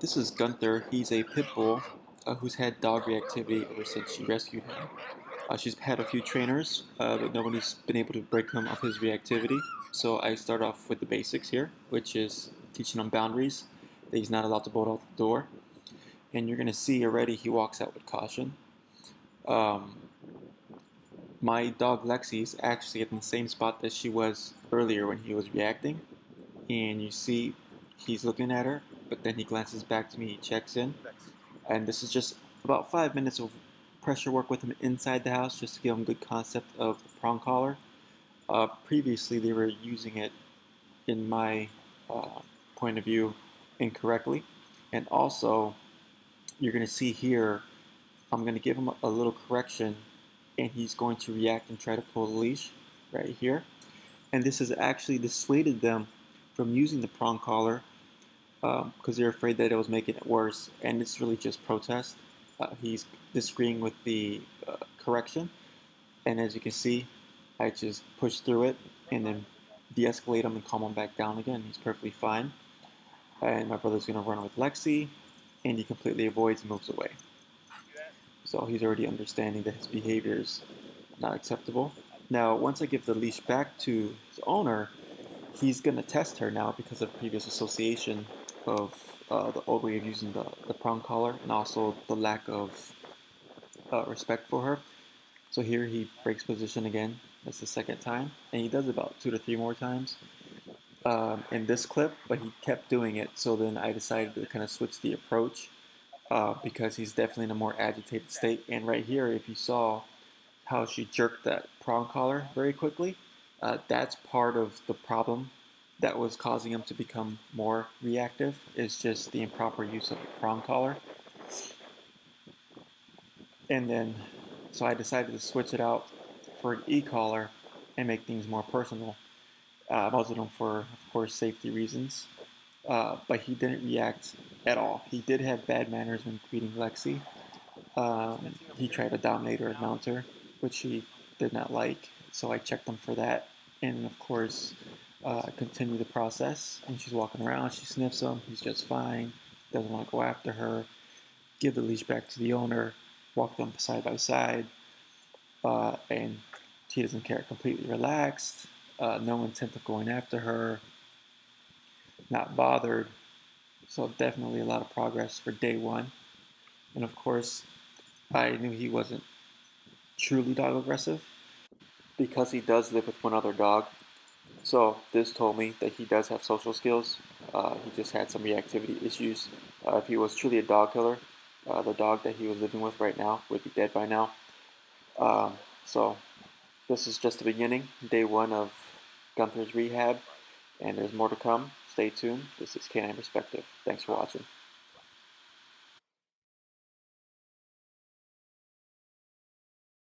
This is Gunther. He's a pit bull who's had dog reactivity ever since she rescued him. She's had a few trainers, but nobody's been able to break him of his reactivity. So I start off with the basics here, which is teaching him boundaries, that he's not allowed to bolt out the door. And you're going to see already he walks out with caution. Um, my dog Lexi is actually in the same spot that she was earlier when he was reacting. And you see he's looking at her, but then he glances back to me, he checks in. And this is just about 5 minutes of pressure work with him inside the house just to give him a good concept of the prong collar. Previously, they were using it, in my point of view, incorrectly. And also, you're going to see here, I'm going to give him a little correction, and he's going to react and try to pull the leash right here. And this has actually dissuaded them from using the prong collar because they're afraid that it was making it worse, and it's really just protest. He's disagreeing with the correction, and as you can see, I just push through it and then de-escalate him and calm him back down again. He's perfectly fine. And my brother's going to run with Lexi, and he completely avoids and moves away. So he's already understanding that his behavior is not acceptable. Now, once I give the leash back to his owner, he's going to test her now because of previous association of the old way of using the prong collar and also the lack of respect for her. So here he breaks position again. That's the second time, and he does about 2 to 3 more times in this clip, but he kept doing it. So then I decided to kind of switch the approach because he's definitely in a more agitated state. And right here, if you saw how she jerked that prong collar very quickly, that's part of the problem that was causing him to become more reactive, is just the improper use of the prong collar. And then, so I decided to switch it out for an e-collar and make things more personal. Muzzled him for, of course, safety reasons. But he didn't react at all. He did have bad manners when greeting Lexi. He tried to dominate her and mount her, which he did not like. So I checked him for that. And of course, continue the process. And she's walking around. She sniffs him. He's just fine. Doesn't want to go after her. Give the leash back to the owner. Walk them side by side. And she doesn't care. Completely relaxed. No intent of going after her. Not bothered. So definitely a lot of progress for day one. And of course, I knew he wasn't truly dog aggressive because he does live with one other dog. So this told me that he does have social skills. He just had some reactivity issues. If he was truly a dog killer, the dog that he was living with right now would be dead by now. So this is just the beginning, day one of Gunther's rehab, and there's more to come. Stay tuned. This is Canine Perspective. Thanks for watching.